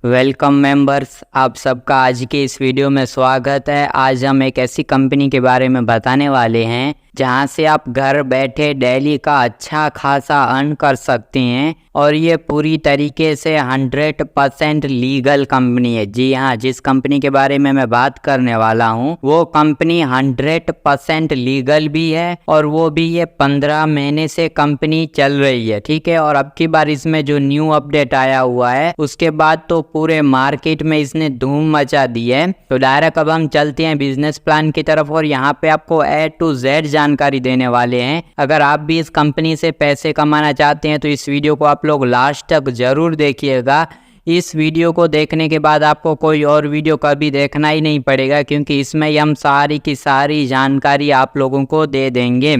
Welcome members, आप सबका आज के इस वीडियो में स्वागत है। आज हम एक ऐसी कंपनी के बारे में बताने वाले हैं जहां से आप घर बैठे डेली का अच्छा खासा अर्न कर सकते हैं और ये पूरी तरीके से 100% लीगल कंपनी है। जी हाँ, जिस कंपनी के बारे में मैं बात करने वाला हूँ वो कंपनी 100% लीगल भी है और वो भी ये 15 महीने से कंपनी चल रही है। ठीक है, और अब की बार इसमें जो न्यू अपडेट आया हुआ है उसके बाद तो पूरे मार्केट में इसने धूम मचा दी है। तो डायरेक्ट अब हम चलते हैं बिजनेस प्लान की तरफ और यहाँ पे आपको A to Z जानकारी देने वाले हैं। अगर आप भी इस कंपनी से पैसे कमाना चाहते हैं तो इस वीडियो को आप लोग लास्ट तक जरूर देखिएगा। इस वीडियो को देखने के बाद आपको कोई और वीडियो कभी देखना ही नहीं पड़ेगा, क्योंकि इसमें हम सारी की सारी जानकारी आप लोगों को दे देंगे।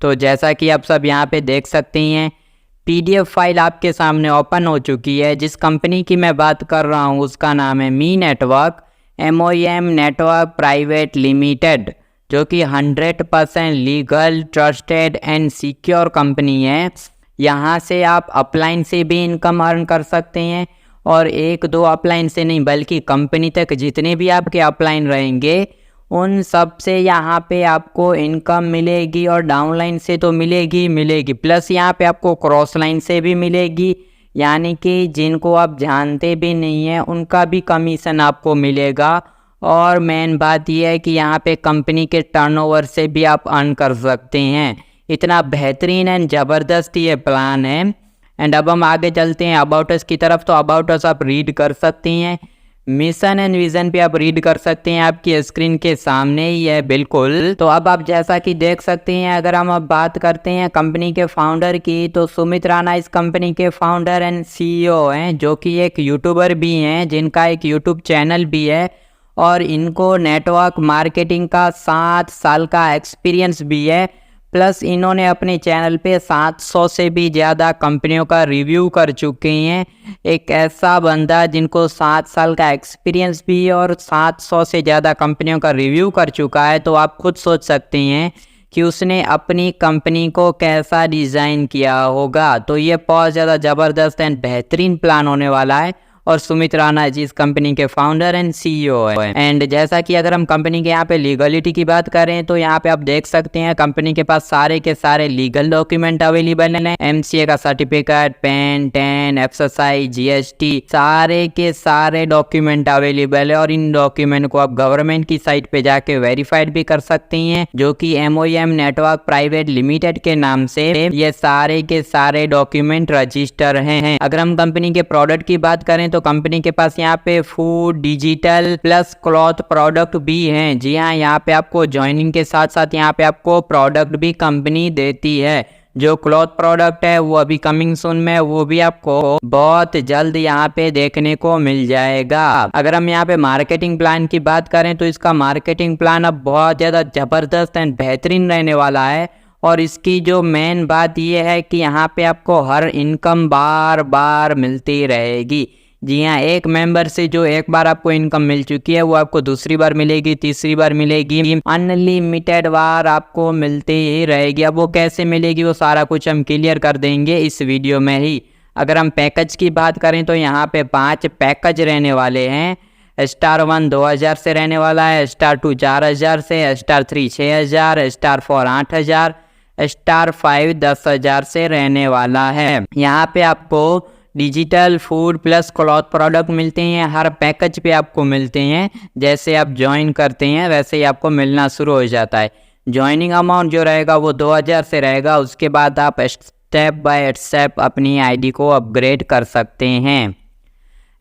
तो जैसा कि आप सब यहाँ पे देख सकते हैं, PDF फाइल आपके सामने ओपन हो चुकी है। जिस कंपनी की मैं बात कर रहा हूँ उसका नाम है me network, MOEM network private limited, जो कि 100% legal, trusted and secure company है। यहाँ से आप अपलाइन से भी इनकम अर्न कर सकते हैं और एक दो अपलाइन से नहीं बल्कि कंपनी तक जितने भी आपके अपलाइन रहेंगे उन सब से यहाँ पे आपको इनकम मिलेगी और डाउनलाइन से तो मिलेगी, प्लस यहाँ पे आपको क्रॉस लाइन से भी मिलेगी, यानी कि जिनको आप जानते भी नहीं हैं उनका भी कमीशन आपको मिलेगा। और मेन बात यह है कि यहाँ पे कंपनी के टर्नओवर से भी आप अर्न कर सकते हैं। इतना बेहतरीन एंड ज़बरदस्त ये प्लान है। एंड अब हम आगे चलते हैं अबाउट अस की तरफ। तो अबाउट अस आप रीड कर सकते हैं, मिशन एंड विजन पे आप रीड कर सकते हैं, आपकी स्क्रीन के सामने ही है बिल्कुल। तो अब आप जैसा कि देख सकते हैं, अगर हम अब बात करते हैं कंपनी के फाउंडर की, तो सुमित राणा इस कंपनी के फाउंडर एंड CEO हैं, जो कि एक यूट्यूबर भी हैं, जिनका एक यूट्यूब चैनल भी है और इनको नेटवर्क मार्केटिंग का 7 साल का एक्सपीरियंस भी है। प्लस इन्होंने अपने चैनल पे 700 से भी ज़्यादा कंपनियों का रिव्यू कर चुके हैं। एक ऐसा बंदा जिनको 7 साल का एक्सपीरियंस भी है और 700 से ज़्यादा कंपनियों का रिव्यू कर चुका है, तो आप खुद सोच सकते हैं कि उसने अपनी कंपनी को कैसा डिज़ाइन किया होगा। तो ये बहुत ज़्यादा ज़बरदस्त एंड बेहतरीन प्लान होने वाला है और सुमित राणा जी इस कंपनी के फाउंडर एंड CEO है। एंड जैसा कि अगर हम कंपनी के यहाँ पे लीगलिटी की बात करें तो यहाँ पे आप देख सकते हैं कंपनी के पास सारे के सारे लीगल डॉक्यूमेंट अवेलेबल हैं। MCA का certificate, pan, tan, FSI, GST, सारे के सारे डॉक्यूमेंट अवेलेबल है और इन डॉक्यूमेंट को आप गवर्नमेंट की साइट पे जाके वेरीफाइड भी कर सकते हैं, जो कि MOEM नेटवर्क प्राइवेट लिमिटेड के नाम से ये सारे के सारे डॉक्यूमेंट रजिस्टर हैं। अगर हम कंपनी के प्रोडक्ट की बात करें तो कंपनी के पास यहाँ पे food, digital plus cloth product भी हैं। जी हाँ, यहाँ पे आपको ज्वाइनिंग के साथ साथ यहाँ पे आपको प्रोडक्ट भी कंपनी देती है। जो क्लॉथ प्रोडक्ट है वो अभी कमिंग सून में, वो भी आपको बहुत जल्द यहाँ पे देखने को मिल जाएगा। अगर हम यहाँ पे मार्केटिंग प्लान की बात करें तो इसका मार्केटिंग प्लान अब बहुत ज़्यादा ज़बरदस्त एंड बेहतरीन रहने वाला है और इसकी जो मेन बात ये है कि यहाँ पे आपको हर इनकम बार बार मिलती रहेगी। जी हाँ, एक मेंबर से जो एक बार आपको इनकम मिल चुकी है वो आपको दूसरी बार मिलेगी, तीसरी बार मिलेगी, अनलिमिटेड बार आपको मिलती ही रहेगी। अब वो कैसे मिलेगी वो सारा कुछ हम क्लियर कर देंगे इस वीडियो में ही। अगर हम पैकेज की बात करें तो यहाँ पे 5 पैकेज रहने वाले हैं। स्टार 1 2000 से रहने वाला है, स्टार 2 4000 से, स्टार 3 6000, स्टार 4 8000, स्टार 5 10,000 से रहने वाला है। यहाँ पे आपको digital, food plus cloth product मिलते हैं। हर पैकेज पे आपको मिलते हैं। जैसे आप ज्वाइन करते हैं वैसे ही आपको मिलना शुरू हो जाता है। ज्वाइनिंग अमाउंट जो रहेगा वो 2000 से रहेगा। उसके बाद आप स्टेप बाय स्टेप अपनी ID को अपग्रेड कर सकते हैं।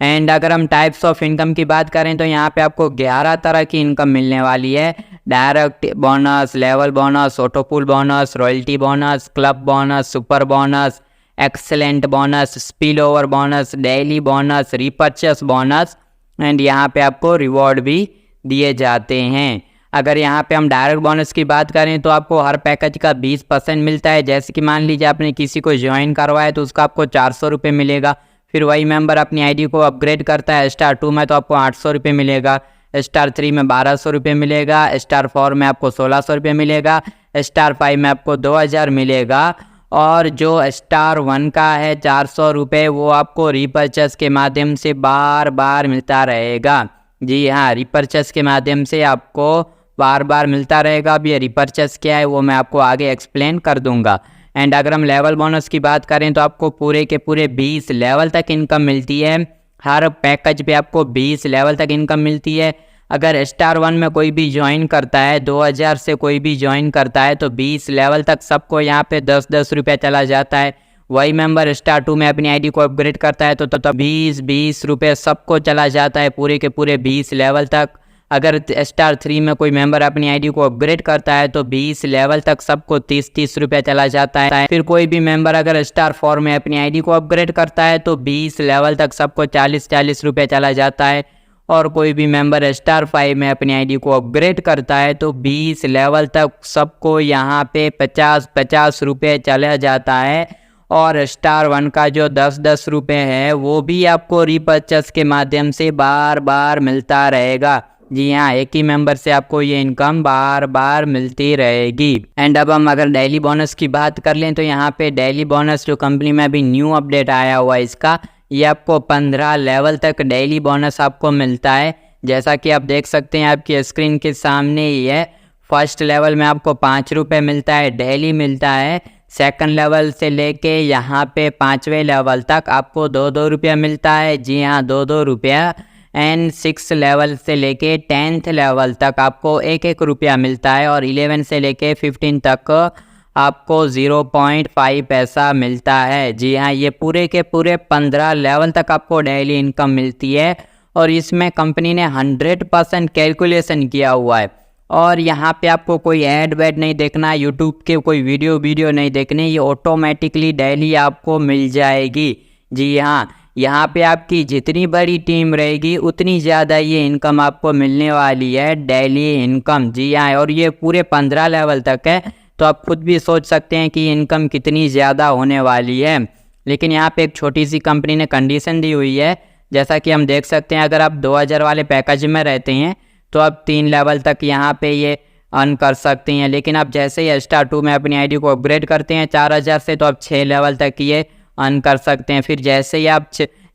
एंड अगर हम टाइप्स ऑफ इनकम की बात करें तो यहाँ पे आपको 11 तरह की इनकम मिलने वाली है। Direct bonus, level bonus, ऑटोपुल bonus, royalty bonus, club bonus, super bonus, excellent bonus, spill over bonus, daily bonus, repurchase bonus and यहाँ पे आपको रिवॉर्ड भी दिए जाते हैं। अगर यहाँ पे हम डायरेक्ट बोनस की बात करें तो आपको हर पैकेज का 20% मिलता है। जैसे कि मान लीजिए आपने किसी को ज्वाइन करवाया तो उसका आपको 400 रुपये मिलेगा। फिर वही मेंबर अपनी ID को अपग्रेड करता है, स्टार 2 में तो आपको 800 रुपये मिलेगा, स्टार 3 में 1200 रुपये मिलेगा, स्टार 4 में आपको 1600 रुपये मिलेगा, स्टार 5 में आपको 2000 मिलेगा और जो स्टार 1 का है 400 रुपये, वो आपको रिपर्चेस के माध्यम से बार बार मिलता रहेगा। जी हाँ, रिपर्चेस के माध्यम से आपको बार बार मिलता रहेगा। अब ये रिपर्चेस क्या है वो मैं आपको आगे एक्सप्लेन कर दूंगा। एंड अगर हम लेवल बोनस की बात करें तो आपको पूरे के पूरे 20 लेवल तक इनकम मिलती है। हर पैकेज पे आपको 20 लेवल तक इनकम मिलती है। अगर स्टार 1 में कोई भी ज्वाइन करता है, 2000 से कोई भी ज्वाइन करता है, तो 20 लेवल तक सबको यहाँ पे 10-10 रुपये चला जाता है। वही मेंबर स्टार 2 में अपनी आईडी को अपग्रेड करता है तो 20-20 रुपये सबको चला जाता है पूरे के पूरे 20 लेवल तक। अगर स्टार 3 में कोई मेंबर अपनी आईडी को अपग्रेड करता है तो 20 लेवल तक सबको 30-30 रुपये चला जाता है। फिर कोई भी मेंबर अगर स्टार 4 में अपनी आईडी को अपग्रेड करता है तो 20 लेवल तक सबको 40-40 रुपये चला जाता है। और कोई भी मेंबर स्टार 5 में अपनी आईडी को अपग्रेड करता है तो 20 लेवल तक सबको यहाँ पे 50-50 रुपये चला जाता है। और स्टार 1 का जो 10-10 रुपये है वो भी आपको रिपर्चेस के माध्यम से बार बार मिलता रहेगा। जी हाँ, एक ही मेंबर से आपको ये इनकम बार बार मिलती रहेगी। एंड अब हम अगर डेली बोनस की बात कर लें तो यहाँ पे डेली बोनस जो कंपनी में अभी न्यू अपडेट आया हुआ है इसका, ये आपको 15 लेवल तक डेली बोनस आपको मिलता है। जैसा कि आप देख सकते हैं आपकी स्क्रीन के सामने ही है। फर्स्ट लेवल में आपको 5 रुपये मिलता है, डेली मिलता है। सेकंड लेवल से लेके यहाँ पे 5वें लेवल तक आपको 2-2 रुपया मिलता है। जी हाँ, 2-2 रुपया। एंड 6 लेवल से लेके 10th लेवल तक आपको 1-1 रुपया मिलता है। और 11 से लेके 15 तक आपको 0.5 पैसा मिलता है। जी हाँ, ये पूरे के पूरे 15 लेवल तक आपको डेली इनकम मिलती है। और इसमें कंपनी ने 100% कैलकुलेशन किया हुआ है। और यहाँ पे आपको कोई ऐड वैड नहीं देखना, यूट्यूब के कोई वीडियो नहीं देखने, ये ऑटोमेटिकली डेली आपको मिल जाएगी। जी हाँ, यहाँ पे आपकी जितनी बड़ी टीम रहेगी उतनी ज़्यादा ये इनकम आपको मिलने वाली है, डेली इनकम। जी हाँ, और ये पूरे 15 लेवल तक है, तो आप खुद भी सोच सकते हैं कि इनकम कितनी ज़्यादा होने वाली है। लेकिन यहाँ पे एक छोटी सी कंपनी ने कंडीशन दी हुई है। जैसा कि हम देख सकते हैं, अगर आप 2000 वाले पैकेज में रहते हैं तो आप 3 लेवल तक यहाँ पे ये अर्न कर सकते हैं। लेकिन आप जैसे ही स्टार 2 में अपनी आईडी को अपग्रेड करते हैं 4000 से, तो आप 6 लेवल तक ये अर्न कर सकते हैं। फिर जैसे ही आप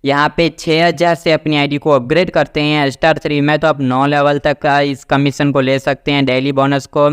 यहाँ पे 6000 से अपनी आईडी को अपग्रेड करते हैं स्टार 3 में, तो आप 9 लेवल तक का इस कमीशन को ले सकते हैं, डेली बोनस को।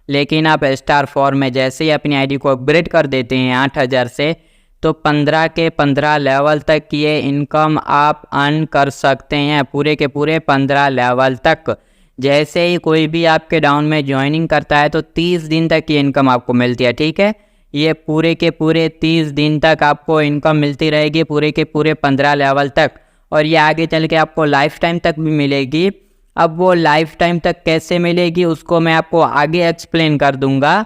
लेकिन आप स्टार 4 में जैसे ही अपनी आईडी को अपग्रेड कर देते हैं 8000 से, तो 15 के 15 लेवल तक ये इनकम आप अर्न कर सकते हैं, पूरे के पूरे 15 लेवल तक। जैसे ही कोई भी आपके डाउन में ज्वाइनिंग करता है तो 30 दिन तक ये इनकम आपको मिलती है। ठीक है, ये पूरे के पूरे 30 दिन तक आपको इनकम मिलती रहेगी, पूरे के पूरे 15 लेवल तक। और ये आगे चल के आपको लाइफ टाइम तक भी मिलेगी। अब वो लाइफ टाइम तक कैसे मिलेगी उसको मैं आपको आगे एक्सप्लेन कर दूंगा।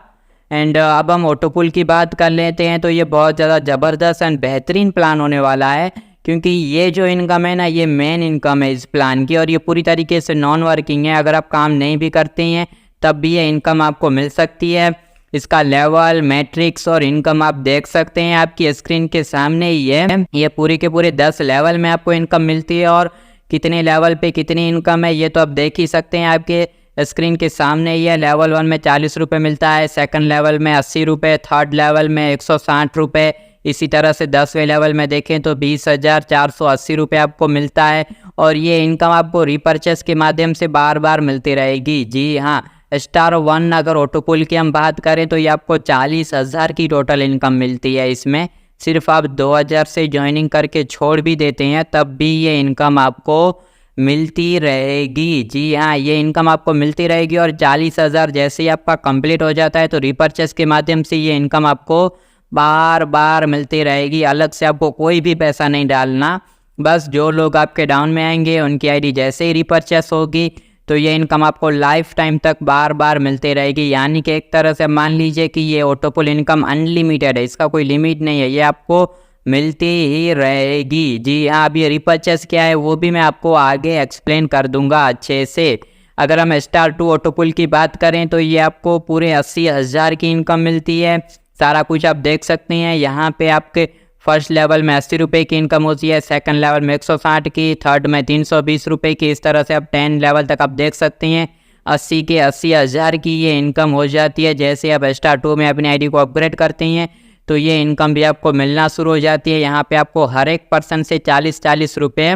एंड अब हम ऑटोपुल की बात कर लेते हैं, तो ये बहुत ज़्यादा ज़बरदस्त एंड बेहतरीन प्लान होने वाला है, क्योंकि ये जो इनकम है ना, ये मेन इनकम है इस प्लान की। और ये पूरी तरीके से नॉन वर्किंग है, अगर आप काम नहीं भी करते हैं तब भी ये इनकम आपको मिल सकती है। इसका लेवल, मैट्रिक्स और इनकम आप देख सकते हैं आपकी स्क्रीन के सामने ही है। ये पूरे के पूरे 10 लेवल में आपको इनकम मिलती है। और कितने लेवल पे कितनी इनकम है ये तो आप देख ही सकते हैं, आपके स्क्रीन के सामने ही है। लेवल 1 में 40 रुपये मिलता है, सेकंड लेवल में 80 रुपये, थर्ड लेवल में 160 रुपये। इसी तरह से 10वें लेवल में देखें तो 20,480 रुपये आपको मिलता है। और ये इनकम आपको रिपर्चेस के माध्यम से बार बार मिलती रहेगी। जी हाँ, स्टार 1 अगर ऑटोपुल की हम बात करें तो ये आपको 40,000 की टोटल इनकम मिलती है। इसमें सिर्फ आप 2000 से ज्वाइनिंग करके छोड़ भी देते हैं तब भी ये इनकम आपको मिलती रहेगी। जी हाँ, ये इनकम आपको मिलती रहेगी। और 40,000 जैसे ही आपका कंप्लीट हो जाता है तो रिपर्चेस के माध्यम से ये इनकम आपको बार बार मिलती रहेगी। अलग से आपको कोई भी पैसा नहीं डालना, बस जो लोग आपके डाउन में आएंगे उनकी आईडी जैसे ही रिपर्चेस होगी तो ये इनकम आपको लाइफ टाइम तक बार बार मिलती रहेगी। यानी कि एक तरह से मान लीजिए कि ये ऑटोपुल इनकम अनलिमिटेड है, इसका कोई लिमिट नहीं है, ये आपको मिलती ही रहेगी। जी हाँ, अब ये रिपर्चेस क्या है वो भी मैं आपको आगे एक्सप्लेन कर दूंगा अच्छे से। अगर हम स्टार 2 ऑटोपुल की बात करें तो ये आपको पूरे 80,000 की इनकम मिलती है। सारा कुछ आप देख सकते हैं यहाँ पे। आपके फर्स्ट लेवल में 80 रुपये की इनकम होती है, सेकंड लेवल में 160 की, थर्ड में 320 रुपये की। इस तरह से आप 10 लेवल तक आप देख सकते हैं 80 के 80,000 की ये इनकम हो जाती है। जैसे आप स्टार 2 में अपनी आईडी को अपग्रेड करते हैं तो ये इनकम भी आपको मिलना शुरू हो जाती है। यहाँ पे आपको हर एक पर्सन से 40-40 रुपये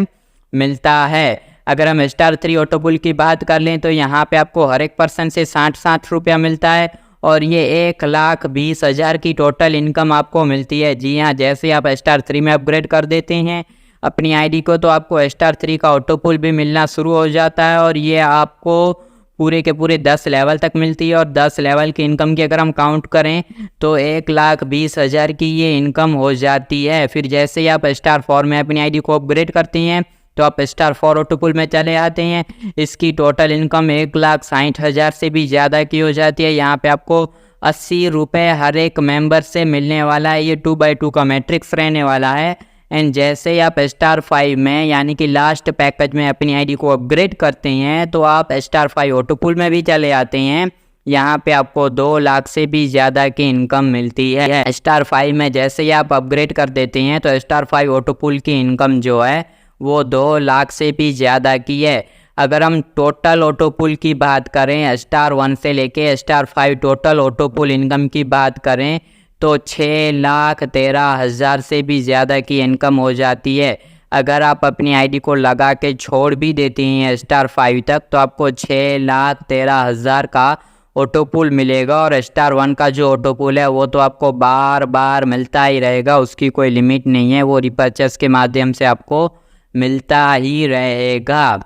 मिलता है। अगर हम स्टार 3 ऑटो पुल की बात कर लें तो यहाँ पे आपको हर एक पर्सन से 60-60 रुपया मिलता है और ये 1,20,000 की टोटल इनकम आपको मिलती है। जी हाँ, जैसे आप स्टार 3 में अपग्रेड कर देते हैं अपनी आईडी को तो आपको स्टार 3 का ऑटो पुल भी मिलना शुरू हो जाता है और ये आपको पूरे के पूरे 10 लेवल तक मिलती है। और 10 लेवल की इनकम की अगर हम काउंट करें तो 1,20,000 की ये इनकम हो जाती है। फिर जैसे ही आप स्टार 4 में अपनी आईडी को अपग्रेड करते हैं तो आप स्टार 4 ऑटो पुल में चले आते हैं। इसकी टोटल इनकम 1,60,000 से भी ज़्यादा की हो जाती है। यहाँ पे आपको 80 रुपये हर एक मेंबर से मिलने वाला है। ये 2x2 का मैट्रिक्स रहने वाला है। एंड जैसे ही आप स्टार 5 में यानी कि लास्ट पैकेज में अपनी आईडी को अपग्रेड करते हैं तो आप स्टार 5 ऑटो पुल में भी चले आते हैं। यहाँ पे आपको 2 लाख से भी ज़्यादा की इनकम मिलती है। स्टार 5 में जैसे ही आप अपग्रेड कर देते हैं तो स्टार 5 ऑटो पुल की इनकम जो है वो 2 लाख से भी ज़्यादा की है। अगर हम टोटल ऑटो पुल की बात करें स्टार 1 से लेके स्टार 5 टोटल ऑटो पुल इनकम की बात करें तो 6,13,000 से भी ज़्यादा की इनकम हो जाती है। अगर आप अपनी आईडी को लगा के छोड़ भी देते हैं स्टार 5 तक तो आपको 6,13,000 का ऑटो पुल मिलेगा। और स्टार 1 का जो ऑटो पुल है वो तो आपको बार बार मिलता ही रहेगा, उसकी कोई लिमिट नहीं है, वो रिपर्चेस के माध्यम से आपको मिलता ही रहेगा।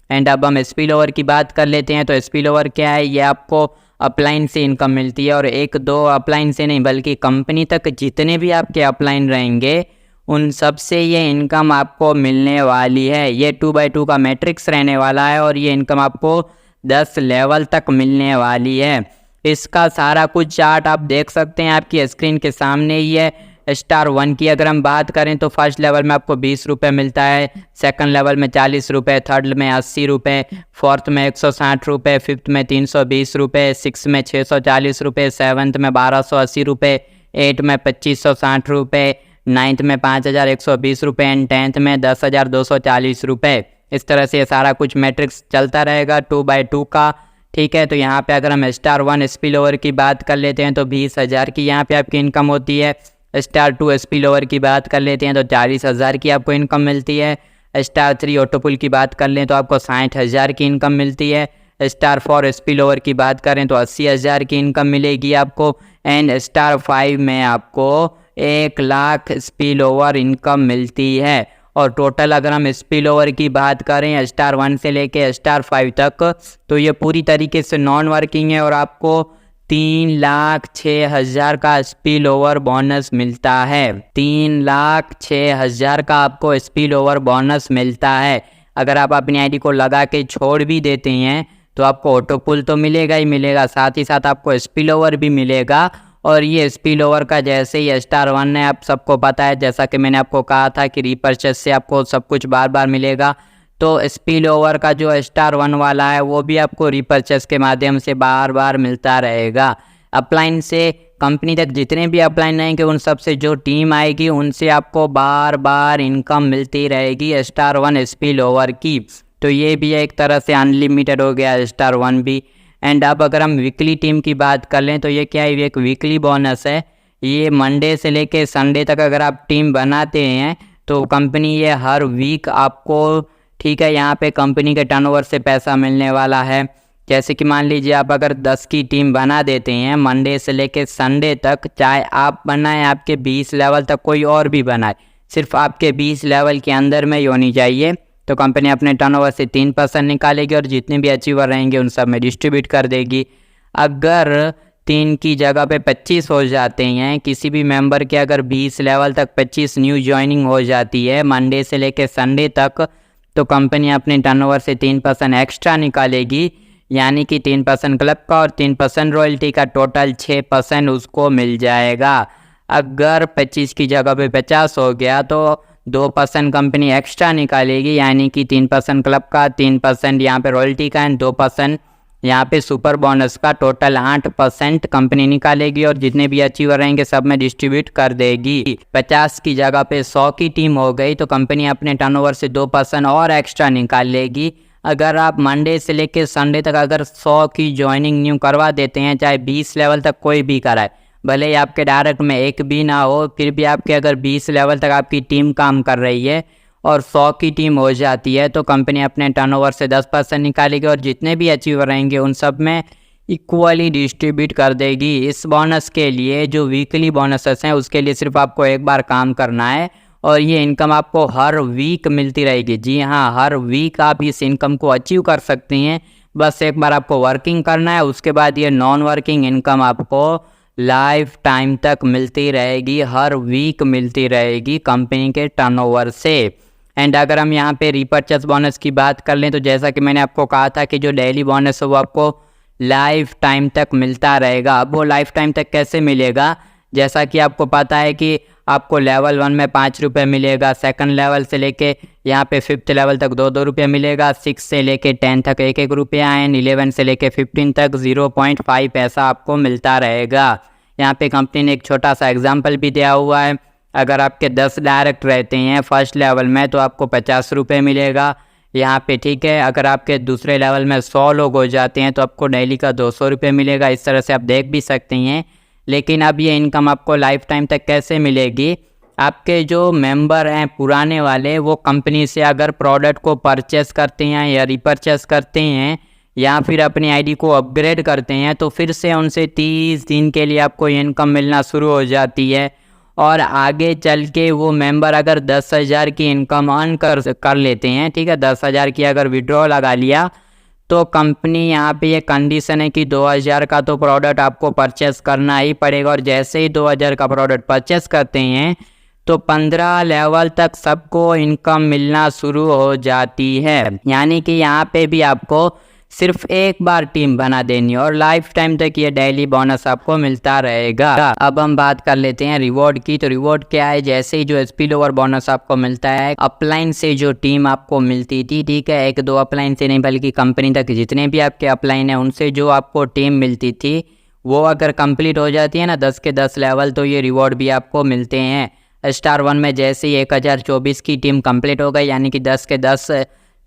एंड अब हम स्पिल ओवर की बात कर लेते हैं तो स्पिल ओवर क्या है, ये आपको अपलाइन से इनकम मिलती है और 1-2 अपलाइन से नहीं बल्कि कंपनी तक जितने भी आपके अपलाइन रहेंगे उन सब से ये इनकम आपको मिलने वाली है। ये 2x2 का मैट्रिक्स रहने वाला है और ये इनकम आपको 10 लेवल तक मिलने वाली है। इसका सारा कुछ चार्ट आप देख सकते हैं आपकी स्क्रीन के सामने ही है। स्टार 1 की अगर हम बात करें तो फर्स्ट लेवल में आपको 20 रुपये मिलता है, सेकंड लेवल में 40 रुपये, थर्ड में 80 रुपये, फोर्थ में 160 रुपये, फिफ्थ में 320 रुपये, सिक्स में 640 रुपये, सेवन्थ में 1280 रुपये, एट में 2560 रुपये, नाइन्थ में 5120 रुपये एंड टेंथ में 10,240 रुपये। इस तरह से ये सारा कुछ मैट्रिक्स चलता रहेगा 2x2 का। ठीक है, तो यहाँ पे अगर हम स्टार 1 स्पिल ओवर की बात कर लेते हैं तो 20,000 की यहाँ पे आपकी इनकम होती है। स्टार 2 स्पिल ओवर की बात कर लेते हैं तो 40,000 की आपको इनकम मिलती है। स्टार 3 ऑटो पुल की बात कर लें तो आपको 60,000 की इनकम मिलती है। स्टार 4 स्पिल ओवर की बात करें तो 80,000 की इनकम मिलेगी आपको। एंड स्टार 5 में आपको 1 लाख स्पिल ओवर इनकम मिलती है। और टोटल अगर हम स्पिल ओवर की बात करें स्टार 1 से लेके स्टार 5 तक तो ये पूरी तरीके से नॉन वर्किंग है और आपको 3,06,000 का स्पिल ओवर बोनस मिलता है। 3,06,000 का आपको स्पिल ओवर बोनस मिलता है। अगर आप अपनी आईडी को लगा के छोड़ भी देते हैं तो आपको ऑटो पुल तो मिलेगा ही मिलेगा, साथ ही साथ आपको स्पिल ओवर भी मिलेगा। और ये स्पिल ओवर का जैसे ही स्टार 1 है, आप सबको पता है, जैसा कि मैंने आपको कहा था कि रीपर्चेस से आपको सब कुछ बार बार मिलेगा, तो स्पिल ओवर का जो स्टार 1 वाला है वो भी आपको रीपर्चेस के माध्यम से बार बार मिलता रहेगा। अपलाइन से कंपनी तक जितने भी अपलाइन रहेंगे उन सब से जो टीम आएगी उनसे आपको बार बार इनकम मिलती रहेगी स्टार 1 स्पिल ओवर की। तो ये भी एक तरह से अनलिमिटेड हो गया स्टार 1 भी। एंड अब अगर हम वीकली टीम की बात कर लें तो ये क्या है, ये एक वीकली बोनस है। ये मंडे से लेके संडे तक अगर आप टीम बनाते हैं तो कंपनी ये हर वीक आपको, ठीक है, यहाँ पे कंपनी के टर्नओवर से पैसा मिलने वाला है। जैसे कि मान लीजिए आप अगर 10 की टीम बना देते हैं मंडे से लेके संडे तक, चाहे आप बनाएं आपके 20 लेवल तक कोई और भी बनाए, सिर्फ आपके 20 लेवल के अंदर में ही होनी चाहिए, तो कंपनी अपने टर्नओवर से 3% निकालेगी और जितने भी अचीवर रहेंगे उन सब में डिस्ट्रीब्यूट कर देगी। अगर 3 की जगह पे 25 हो जाते हैं, किसी भी मेंबर के अगर 20 लेवल तक 25 न्यू ज्वाइनिंग हो जाती है मंडे से लेके संडे तक, तो कंपनी अपने टर्नओवर से 3% एक्स्ट्रा निकालेगी, यानी कि 3% क्लब का और 3% रॉयल्टी का, टोटल 6% उसको मिल जाएगा। अगर 25 की जगह पे 50 हो गया तो 2% कंपनी एक्स्ट्रा निकालेगी, यानी कि 3% क्लब का, 3% यहाँ पे रॉयल्टी का एंड 2% यहाँ पे सुपर बोनस का, टोटल 8% कंपनी निकालेगी और जितने भी अचीवर रहेंगे सब में डिस्ट्रीब्यूट कर देगी। 50 की जगह पे 100 की टीम हो गई तो कंपनी अपने टर्नओवर से 2% और एक्स्ट्रा निकाल लेगी। अगर आप मंडे से लेके संडे तक अगर 100 की ज्वाइनिंग न्यू करवा देते हैं, चाहे 20 लेवल तक कोई भी कराए, भले ही आपके डायरेक्ट में एक भी ना हो, फिर भी आपके अगर 20 लेवल तक आपकी टीम काम कर रही है और 100 की टीम हो जाती है तो कंपनी अपने टर्नओवर से 10% निकालेगी और जितने भी अचीवर रहेंगे उन सब में इक्वली डिस्ट्रीब्यूट कर देगी। इस बोनस के लिए जो वीकली बोनसेस हैं उसके लिए सिर्फ आपको एक बार काम करना है और ये इनकम आपको हर वीक मिलती रहेगी। जी हाँ, हर वीक आप इस इनकम को अचीव कर सकती हैं। बस एक बार आपको वर्किंग करना है, उसके बाद ये नॉन वर्किंग इनकम आपको लाइफ टाइम तक मिलती रहेगी, हर वीक मिलती रहेगी कंपनी के टर्नओवर से। एंड अगर हम यहाँ पे रीपर्चेस बोनस की बात कर लें तो जैसा कि मैंने आपको कहा था कि जो डेली बोनस है वो आपको लाइफ टाइम तक मिलता रहेगा। अब वो लाइफ टाइम तक कैसे मिलेगा, जैसा कि आपको पता है कि आपको लेवल 1 में 5 रुपये मिलेगा, सेकंड लेवल से लेके यहाँ पे 5th लेवल तक 2-2 रुपये मिलेगा, 6 से लेके 10 तक 1-1 रुपया एंड 11 से लेके 15 तक 0.5 पैसा आपको मिलता रहेगा। यहाँ पे कंपनी ने एक छोटा सा एग्जाम्पल भी दिया हुआ है। अगर आपके 10 डायरेक्ट रहते हैं फर्स्ट लेवल में तो आपको 50 रुपये मिलेगा यहाँ पे, ठीक है। अगर आपके दूसरे लेवल में 100 लोग हो जाते हैं तो आपको डेली का 200 रुपये मिलेगा। इस तरह से आप देख भी सकते हैं। लेकिन अब ये इनकम आपको लाइफ टाइम तक कैसे मिलेगी, आपके जो मेंबर हैं पुराने वाले वो कंपनी से अगर प्रोडक्ट को परचेस करते हैं या रिपर्चेस करते हैं या फिर अपनी आईडी को अपग्रेड करते हैं तो फिर से उनसे 30 दिन के लिए आपको ये इनकम मिलना शुरू हो जाती है। और आगे चल के वो मेंबर अगर 10,000 की इनकम अर्न कर लेते हैं, ठीक है, 10,000 की अगर विड्रॉ लगा लिया तो कंपनी यहाँ पे ये कंडीशन है कि 2,000 का तो प्रोडक्ट आपको परचेस करना ही पड़ेगा। और जैसे ही 2,000 का प्रोडक्ट परचेस करते हैं तो 15 लेवल तक सबको इनकम मिलना शुरू हो जाती है। यानी कि यहाँ पे भी आपको सिर्फ एक बार टीम बना देनी और लाइफ टाइम तक ये डेली बोनस आपको मिलता रहेगा। अब हम बात कर लेते हैं रिवॉर्ड की। तो रिवॉर्ड क्या है, जैसे ही जो स्पिल ओवर बोनस आपको मिलता है अपलाइन से जो टीम आपको मिलती थी, ठीक है, 1-2 अपलाइन से नहीं बल्कि कंपनी तक जितने भी आपके अपलाइन है उनसे जो आपको टीम मिलती थी वो अगर कंप्लीट हो जाती है ना 10 के 10 लेवल तो ये रिवॉर्ड भी आपको मिलते हैं। स्टार 1 में जैसे ही 1024 की टीम कंप्लीट हो गई यानी कि 10 के 10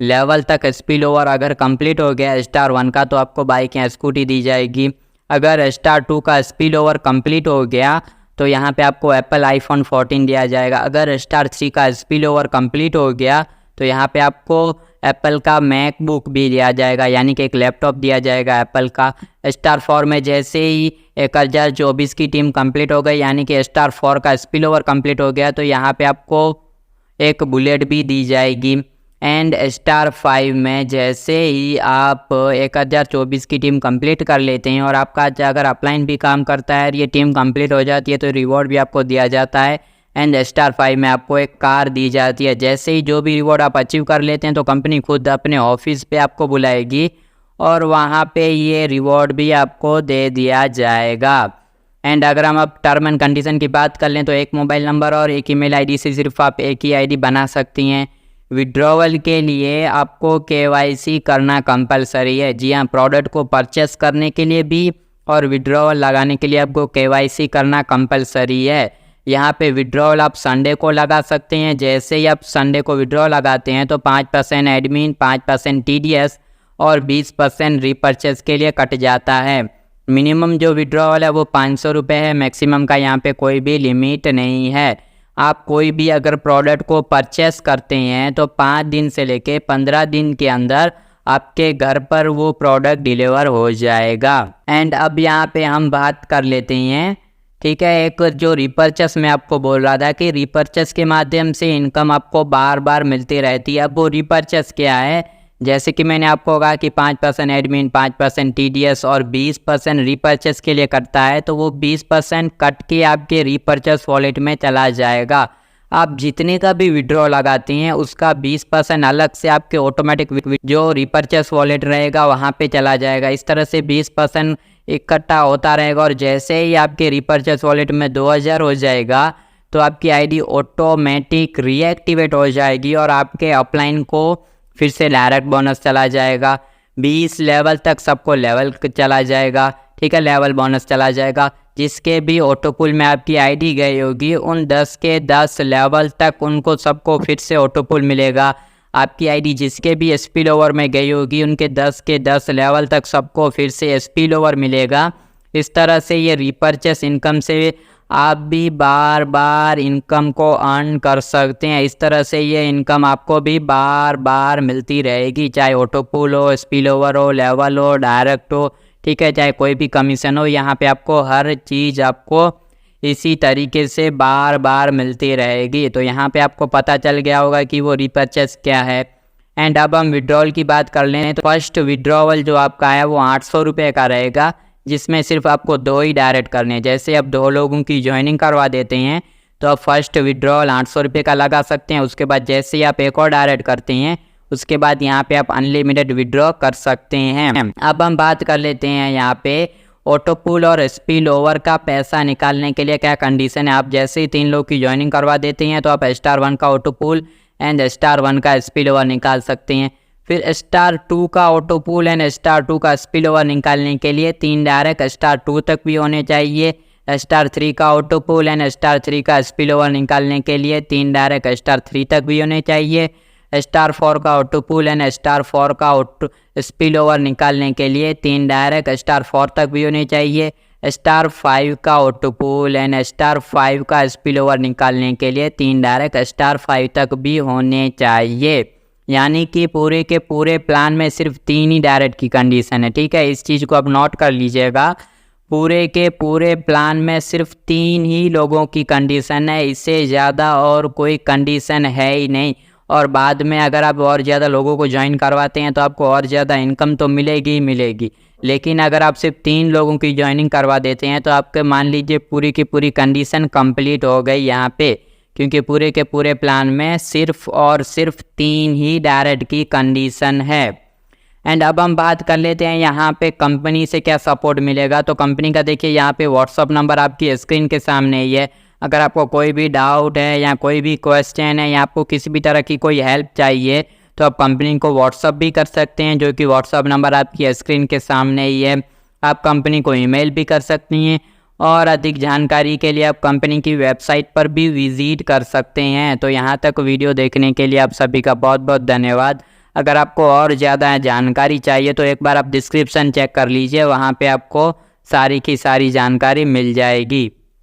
लेवल तक स्पिल ओवर अगर कंप्लीट हो गया स्टार 1 का तो आपको बाइक या स्कूटी दी जाएगी। अगर स्टार 2 का स्पिल ओवर कंप्लीट हो गया तो यहाँ पे आपको एप्पल आईफोन 14 दिया जाएगा। अगर स्टार 3 का स्पिल ओवर कंप्लीट हो गया तो यहाँ पे आपको एप्पल का मैकबुक भी दिया जाएगा, यानी कि एक लैपटॉप दिया जाएगा एप्पल का। स्टार 4 में जैसे ही 1024 की टीम कंप्लीट हो गई यानी कि स्टार 4 का स्पिल ओवर कंप्लीट हो गया तो यहाँ पे आपको एक बुलेट भी दी जाएगी। एंड स्टार 5 में जैसे ही आप 1024 की टीम कंप्लीट कर लेते हैं और आपका अगर अपलाइन भी काम करता है और ये टीम कंप्लीट हो जाती है तो रिवॉर्ड भी आपको दिया जाता है। एंड स्टार 5 में आपको एक कार दी जाती है। जैसे ही जो भी रिवॉर्ड आप अचीव कर लेते हैं तो कंपनी खुद अपने ऑफिस पे आपको बुलाएगी और वहाँ पे ये रिवॉर्ड भी आपको दे दिया जाएगा। एंड अगर हम अब टर्म एंड कंडीशन की बात कर लें तो एक मोबाइल नंबर और एक ईमेल आईडी से सिर्फ आप एक ही आईडी बना सकती हैं। विड्रॉवल के लिए आपको KYC करना कंपलसरी है। जी हाँ, प्रोडक्ट को परचेस करने के लिए भी और विड्रॉवल लगाने के लिए आपको KYC करना कंपलसरी है। यहाँ पे विड्रॉवल आप संडे को लगा सकते हैं। जैसे ही आप संडे को विड्रॉ लगाते हैं तो 5% एडमिन, 5% TDS और 20% रीपर्चेस के लिए कट जाता है। मिनिमम जो विड्रॉवल है वो 500 रुपये है, मैक्सिमम का यहाँ पे कोई भी लिमिट नहीं है। आप कोई भी अगर प्रोडक्ट को परचेस करते हैं तो 5 दिन से लेके 15 दिन के अंदर आपके घर पर वो प्रोडक्ट डिलीवर हो जाएगा। एंड अब यहाँ पे हम बात कर लेते हैं, ठीक है, एक जो रिपर्चेस मैं आपको बोल रहा था कि रिपर्चेस के माध्यम से इनकम आपको बार बार मिलती रहती है। अब वो रिपर्चेस क्या है, जैसे कि मैंने आपको कहा कि 5% एडमिन, 5% TDS और 20% रीपर्चेस के लिए कटता है तो वो 20% कट के आपके रीपर्चेस वॉलेट में चला जाएगा। आप जितने का भी विड्रॉ लगाते हैं उसका 20% अलग से आपके ऑटोमेटिक जो रीपर्चेस वॉलेट रहेगा वहाँ पे चला जाएगा। इस तरह से 20% इकट्ठा होता रहेगा और जैसे ही आपके रीपर्चेस वॉलेट में 2000 हो जाएगा तो आपकी आईडी ऑटोमेटिक रीएक्टिवेट हो जाएगी और आपके अपलाइन को फिर से डायरेक्ट बोनस चला जाएगा। 20 लेवल तक सबको लेवल चला जाएगा, ठीक है, लेवल बोनस चला जाएगा। जिसके भी ऑटोपुल में आपकी आईडी गई होगी उन 10 के 10 लेवल तक उनको सबको फिर से ऑटोपुल मिलेगा। आपकी आईडी जिसके भी स्पिल ओवर में गई होगी उनके 10 के 10 लेवल तक सबको फिर से स्पिल ओवर मिलेगा। इस तरह से ये रीपर्चेस इनकम से आप भी बार बार इनकम को अर्न कर सकते हैं। इस तरह से ये इनकम आपको भी बार बार मिलती रहेगी, चाहे ऑटो पुल हो, स्पिल ओवर हो, लेवल हो, डायरेक्ट हो, ठीक है, चाहे कोई भी कमीशन हो। यहाँ पे आपको हर चीज़ आपको इसी तरीके से बार बार मिलती रहेगी। तो यहाँ पे आपको पता चल गया होगा कि वो रीपर्चेस क्या है। एंड अब हम विड्रॉल की बात कर लें तो फर्स्ट विड्रॉवल जो आपका है वो 800 रुपये का रहेगा, जिसमें सिर्फ आपको 2 ही डायरेक्ट करने हैं। जैसे आप 2 लोगों की ज्वाइनिंग करवा देते हैं तो आप फर्स्ट विड्रॉल 800 रुपये का लगा सकते हैं। उसके बाद जैसे ही आप एक और डायरेक्ट करते हैं उसके बाद यहाँ पे आप अनलिमिटेड विड्रॉ कर सकते हैं। अब हम बात कर लेते हैं यहाँ पे ऑटो पुल और स्पिल ओवर का पैसा निकालने के लिए क्या कंडीशन है। आप जैसे ही 3 लोग की ज्वाइनिंग करवा देते हैं तो आप *1 का ऑटो पुल एंड *1 का स्पिल ओवर निकाल सकते हैं। फिर *2 का ऑटो पुल एंड *2 का स्पिल ओवर निकालने के लिए 3 डायरेक्ट *2 तक भी होने चाहिए। *3 का ऑटो पुल एंड *3 का स्पिल ओवर निकालने के लिए 3 डायरेक्ट *3 तक भी होने चाहिए। *4 का ऑटो पुल एंड *4 का ऑटो स्पिल ओवर निकालने के लिए 3 डायरेक्ट *4 तक भी होने चाहिए। *5 का ऑटो पुल एंड *5 का स्पिल ओवर निकालने के लिए 3 डायरेक्ट *5 तक भी होने चाहिए। यानी कि पूरे के पूरे प्लान में सिर्फ 3 ही डायरेक्ट की कंडीशन है, ठीक है, इस चीज़ को आप नोट कर लीजिएगा। पूरे के पूरे प्लान में सिर्फ 3 ही लोगों की कंडीशन है, इससे ज़्यादा और कोई कंडीशन है ही नहीं। और बाद में अगर आप और ज़्यादा लोगों को ज्वाइन करवाते हैं तो आपको और ज़्यादा इनकम तो मिलेगी ही मिलेगी, लेकिन अगर आप सिर्फ 3 लोगों की ज्वाइनिंग करवा देते हैं तो आपके मान लीजिए पूरी की पूरी कंडीशन कंप्लीट हो गई यहाँ पे, क्योंकि पूरे के पूरे प्लान में सिर्फ और सिर्फ 3 ही डायरेक्ट की कंडीशन है। एंड अब हम बात कर लेते हैं यहाँ पे कंपनी से क्या सपोर्ट मिलेगा। तो कंपनी का देखिए यहाँ पे व्हाट्सअप नंबर आपकी स्क्रीन के सामने ही है। अगर आपको कोई भी डाउट है या कोई भी क्वेश्चन है या आपको किसी भी तरह की कोई हेल्प चाहिए तो आप कंपनी को व्हाट्सअप भी कर सकते हैं, जो कि व्हाट्सअप नंबर आपकी स्क्रीन के सामने ही है। आप कंपनी को ईमेल भी कर सकती हैं और अधिक जानकारी के लिए आप कंपनी की वेबसाइट पर भी विजिट कर सकते हैं। तो यहाँ तक वीडियो देखने के लिए आप सभी का बहुत बहुत धन्यवाद। अगर आपको और ज़्यादा जानकारी चाहिए तो एक बार आप डिस्क्रिप्शन चेक कर लीजिए, वहाँ पे आपको सारी की सारी जानकारी मिल जाएगी।